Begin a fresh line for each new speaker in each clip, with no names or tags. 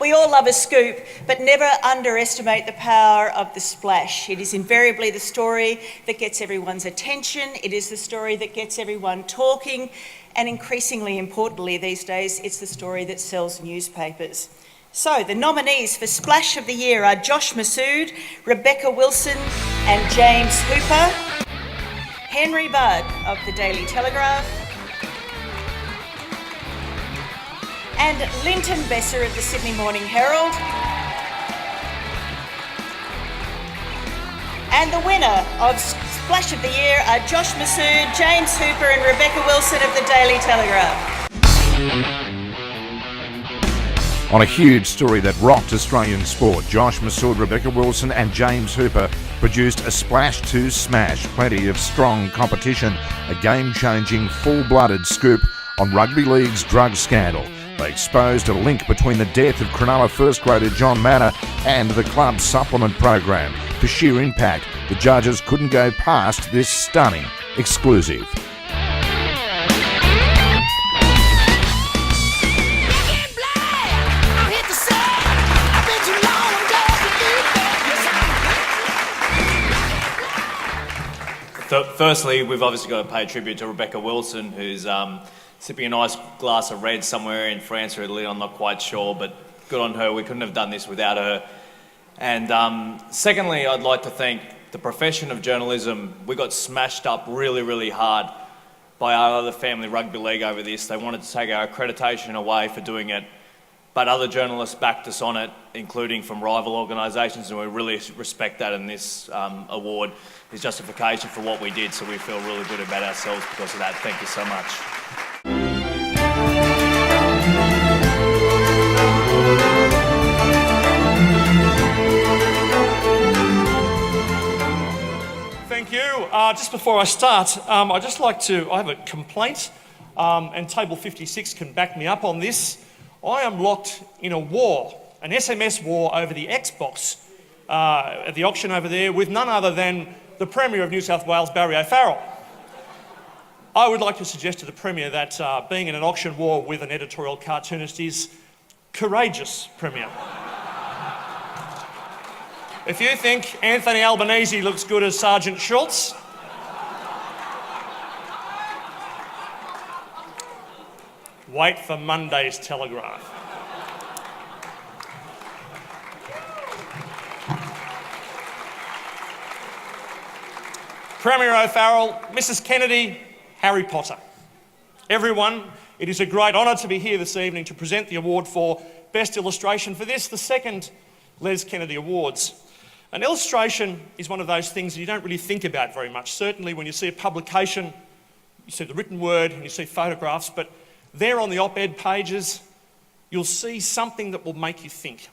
We all love a scoop, but never underestimate the power of the splash. It is invariably the story that gets everyone's attention. It is the story that gets everyone talking. And increasingly importantly these days, it's the story that sells newspapers. So the nominees for Splash of the Year are Josh MASSOUD, Rebecca Wilson and James Hooper, Henry Budd of the Daily Telegraph, and Linton Besser of the Sydney Morning Herald. And the winner of Splash of the Year are Josh MASSOUD, James Hooper and Rebecca Wilson of the Daily Telegraph.
On a huge story that rocked Australian sport, Josh MASSOUD, Rebecca Wilson and James Hooper produced a splash to smash. Plenty of strong competition, a game-changing, full-blooded scoop on rugby league's drug scandal. They exposed a link between the death of Cronulla first grader John Manor and the club's supplement program. For sheer impact, the judges couldn't go past this stunning exclusive.
Firstly, we've obviously got to pay tribute to Rebecca Wilson, who's sipping a nice glass of red somewhere in France or Italy, I'm not quite sure, but good on her. We couldn't have done this without her. And secondly, I'd like to thank the profession of journalism. We got smashed up really, really hard by our other family rugby league over this. They wanted to take our accreditation away for doing it, but other journalists backed us on it, including from rival organisations, and we really respect that, and this award is justification for what we did, so we feel really good about ourselves because of that. Thank you so much.
Thank you. Just before I start, I have a complaint, and Table 56 can back me up on this. I am locked in a war, an SMS war over the Xbox at the auction over there with none other than the Premier of New South Wales, Barry O'Farrell. I would like to suggest to the Premier that being in an auction war with an editorial cartoonist is courageous, Premier. If you think Anthony Albanese looks good as Sergeant Schultz, wait for Monday's Telegraph. Premier O'Farrell, Mrs. Kennedy, Harry Potter. Everyone, it is a great honour to be here this evening to present the award for Best Illustration for this, the second Les Kennedy Awards. An illustration is one of those things that you don't really think about very much. Certainly when you see a publication, you see the written word and you see photographs, but there on the op-ed pages, you'll see something that will make you think.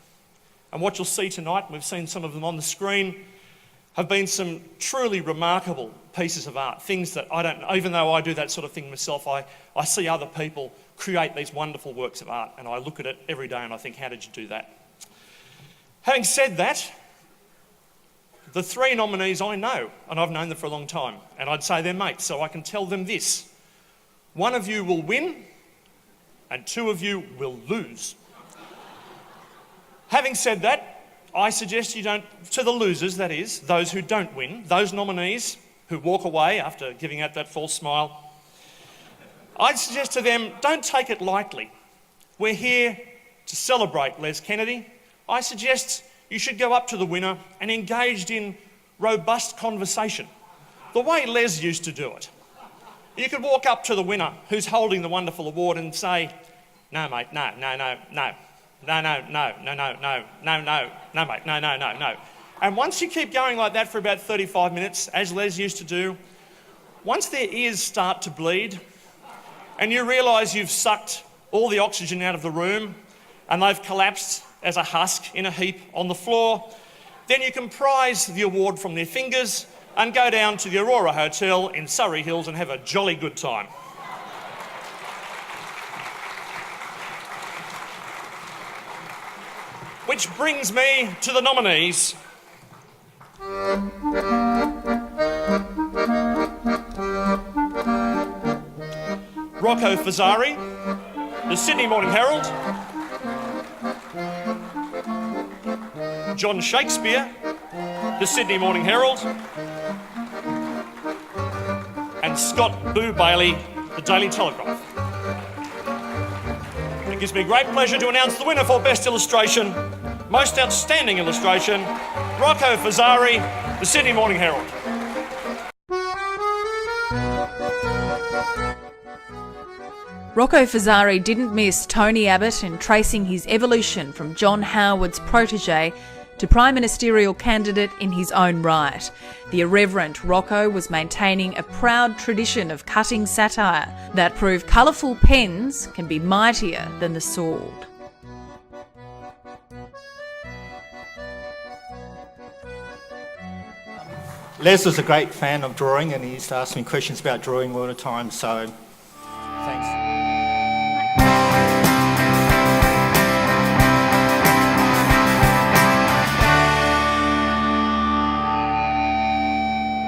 And what you'll see tonight, and we've seen some of them on the screen, have been some truly remarkable pieces of art, things that I don't, even though I do that sort of thing myself, I see other people create these wonderful works of art, and I look at it every day and I think, how did you do that? Having said that, the three nominees I know, and I've known them for a long time, and I'd say they're mates, so I can tell them this. One of you will win, and two of you will lose. Having said that, I suggest you don't, to the losers, that is, those who don't win, those nominees who walk away after giving out that false smile, I'd suggest to them, don't take it lightly. We're here to celebrate Les Kennedy. I suggest you should go up to the winner and engage in robust conversation, the way Les used to do it. You could walk up to the winner who's holding the wonderful award and say, no, mate, no, no, no, no. No, no, no, no, no, no, no, no, no, mate, no, no, no, no. And once you keep going like that for about 35 minutes, as Les used to do, once their ears start to bleed and you realise you've sucked all the oxygen out of the room and they've collapsed as a husk in a heap on the floor, then you can prize the award from their fingers and go down to the Aurora Hotel in Surrey Hills and have a jolly good time. Which brings me to the nominees. ROCCO FAZZARI, the Sydney Morning Herald, John Shakespeare, the Sydney Morning Herald, and Scott Boo Bailey, the Daily Telegraph. It gives me great pleasure to announce the winner for Best Illustration, Most Outstanding Illustration, ROCCO FAZZARI, the Sydney Morning Herald.
Rocco Fazzari didn't miss Tony Abbott in tracing his evolution from John Howard's protege to prime ministerial candidate in his own right. The irreverent Rocco was maintaining a proud tradition of cutting satire that proved colourful pens can be mightier than the sword.
Les was a great fan of drawing and he used to ask me questions about drawing all the time, so thanks.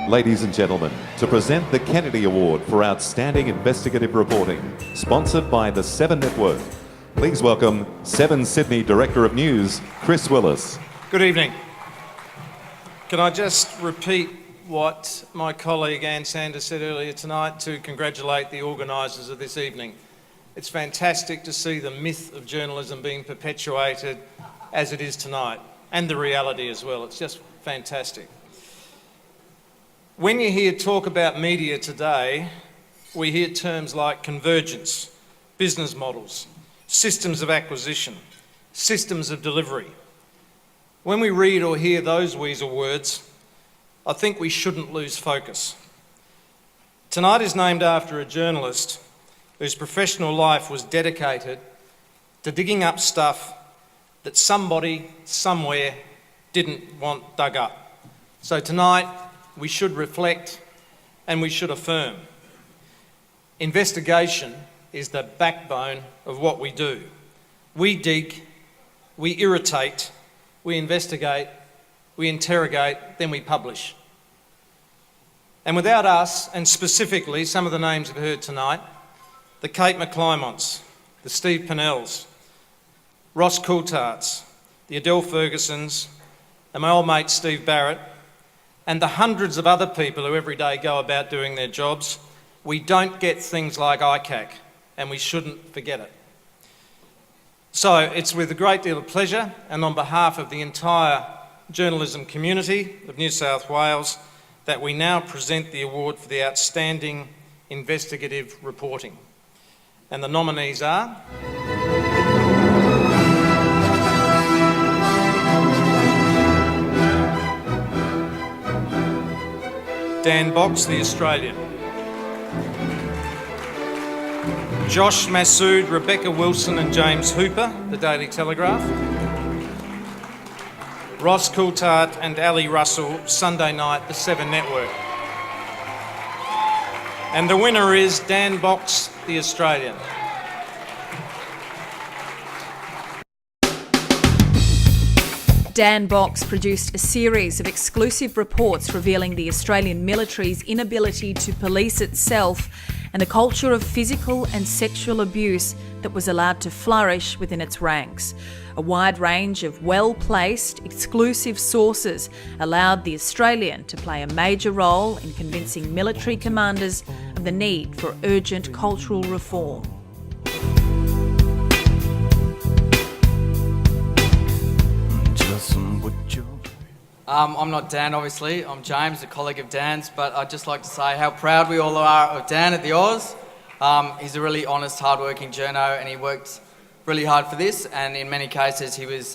Ladies and gentlemen, to present the Kennedy Award for Outstanding Investigative Reporting, sponsored by the Seven Network, please welcome Seven Sydney Director of News, Chris Willis.
Good evening. Can I just repeat what my colleague Ann Sanders said earlier tonight to congratulate the organisers of this evening. It's fantastic to see the myth of journalism being perpetuated as it is tonight, and the reality as well. It's just fantastic. When you hear talk about media today, we hear terms like convergence, business models, systems of acquisition, systems of delivery. When we read or hear those weasel words, I think we shouldn't lose focus. Tonight is named after a journalist whose professional life was dedicated to digging up stuff that somebody, somewhere, didn't want dug up. So tonight, we should reflect and we should affirm. Investigation is the backbone of what we do. We dig, we irritate, we investigate, we interrogate, then we publish. And without us, and specifically some of the names you've heard tonight, the Kate McClymonts, the Steve Pinnells, Ross Coultharts, the Adele Fergusons, and my old mate Steve Barrett, and the hundreds of other people who every day go about doing their jobs, we don't get things like ICAC, and we shouldn't forget it. So it's with a great deal of pleasure, and on behalf of the entire journalism community of New South Wales, that we now present the award for the Outstanding Investigative Reporting. And the nominees are... Dan Box, The Australian. Josh MASSOUD, Rebecca Wilson and James Hooper, The Daily Telegraph. Ross Coulthart and Ali Russell, Sunday Night, The Seven Network. And the winner is Dan Box, The Australian.
Dan Box produced a series of exclusive reports revealing the Australian military's inability to police itself and the culture of physical and sexual abuse that was allowed to flourish within its ranks. A wide range of well-placed, exclusive sources allowed the Australian to play a major role in convincing military commanders of the need for urgent cultural reform.
I'm not Dan, obviously. I'm James, a colleague of Dan's, but I'd just like to say how proud we all are of Dan at the Oz. He's a really honest, hard-working journo, and he worked really hard for this, and in many cases he was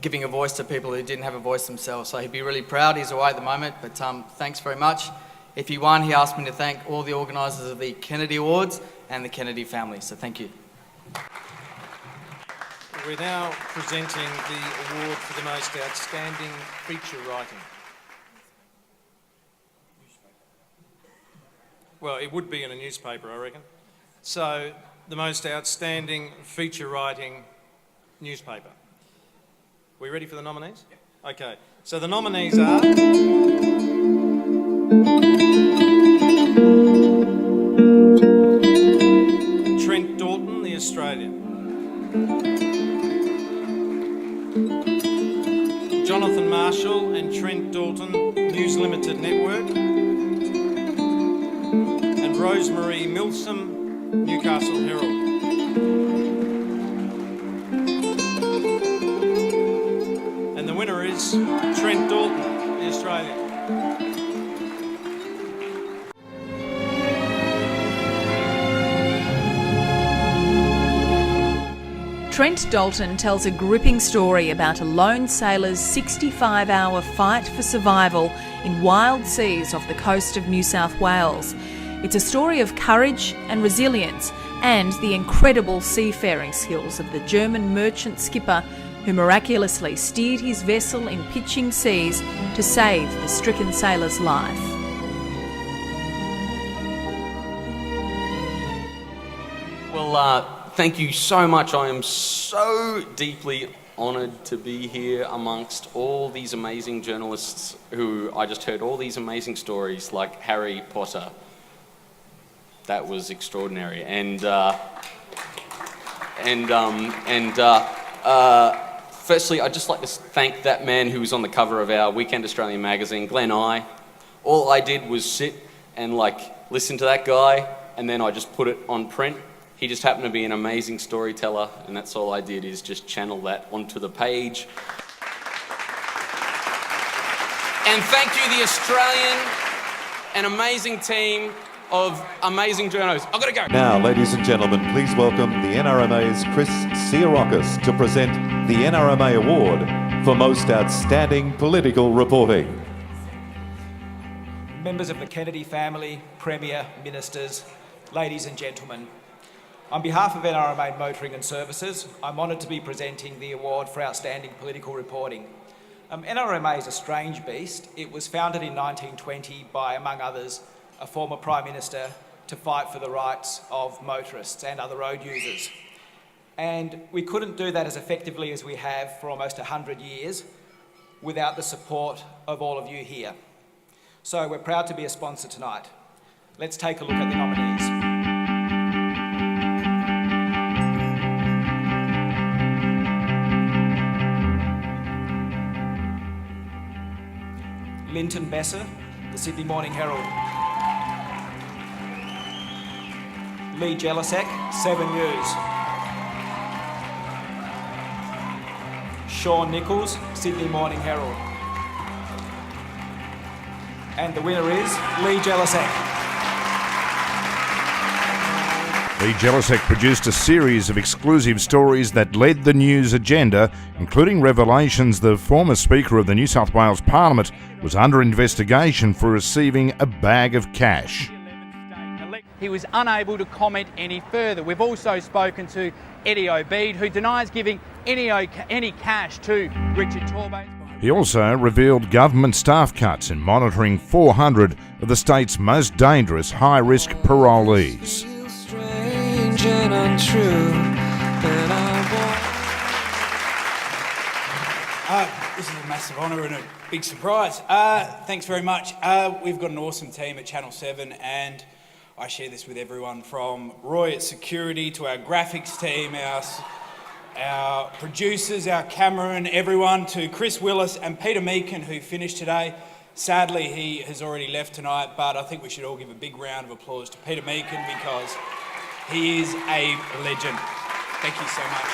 giving a voice to people who didn't have a voice themselves, so he'd be really proud. He's away at the moment, but thanks very much. If he won, he asked me to thank all the organisers of the Kennedy Awards and the Kennedy family, so thank you.
We're now presenting the award for the most outstanding feature writing. Well, it would be in a newspaper, I reckon. So, the most outstanding feature writing newspaper. We ready for the nominees? Okay, so the nominees are... Trent Dalton, The Australian. Jonathan Marshall and Trent Dalton, News Limited Network, and Rosemary Milsom, Newcastle Herald. And the winner is Trent Dalton, the Australian.
Trent Dalton tells a gripping story about a lone sailor's 65-hour fight for survival in wild seas off the coast of New South Wales. It's a story of courage and resilience and the incredible seafaring skills of the German merchant skipper who miraculously steered his vessel in pitching seas to save the stricken sailor's life.
Well, thank you so much. I am so deeply honoured to be here amongst all these amazing journalists who I just heard all these amazing stories like Harry Potter. That was extraordinary. Firstly, I'd just like to thank that man who was on the cover of our Weekend Australian magazine, Glenn I. All I did was sit and listen to that guy, and then I just put it on print. He just happened to be an amazing storyteller, and that's all I did, is just channel that onto the page. And thank you, the Australian, an amazing team of amazing journalists. I've got to go.
Now, ladies and gentlemen, please welcome the NRMA's Chris Tsiarakis to present the NRMA Award for Most Outstanding Political Reporting.
Members of the Kennedy family, Premier, Ministers, ladies and gentlemen, on behalf of NRMA Motoring and Services, I'm honoured to be presenting the award for outstanding political reporting. NRMA is a strange beast. It was founded in 1920 by, among others, a former Prime Minister to fight for the rights of motorists and other road users. And we couldn't do that as effectively as we have for almost 100 years without the support of all of you here. So we're proud to be a sponsor tonight. Let's take a look at the nominees. Linton Besser, the Sydney Morning Herald. Lee Jeloscek, 7 News. Sean Nichols, Sydney Morning Herald. And the winner is Lee Jeloscek.
Lee Jeloscek produced a series of exclusive stories that led the news agenda, including revelations the former Speaker of the New South Wales Parliament was under investigation for receiving a bag of cash.
He was unable to comment any further. We've also spoken to Eddie Obeid, who denies giving any cash to Richard Torbay.
He also revealed government staff cuts in monitoring 400 of the state's most dangerous high-risk parolees.
And untrue,
this is a massive honour and a big surprise. Thanks very much. We've got an awesome team at Channel 7, and I share this with everyone from Roy at security to our graphics team, our producers, our cameraman, everyone, to Chris Willis and Peter Meakin, who finished today. Sadly, he has already left tonight, but I think we should all give a big round of applause to Peter Meakin because he is a legend. Thank you so much.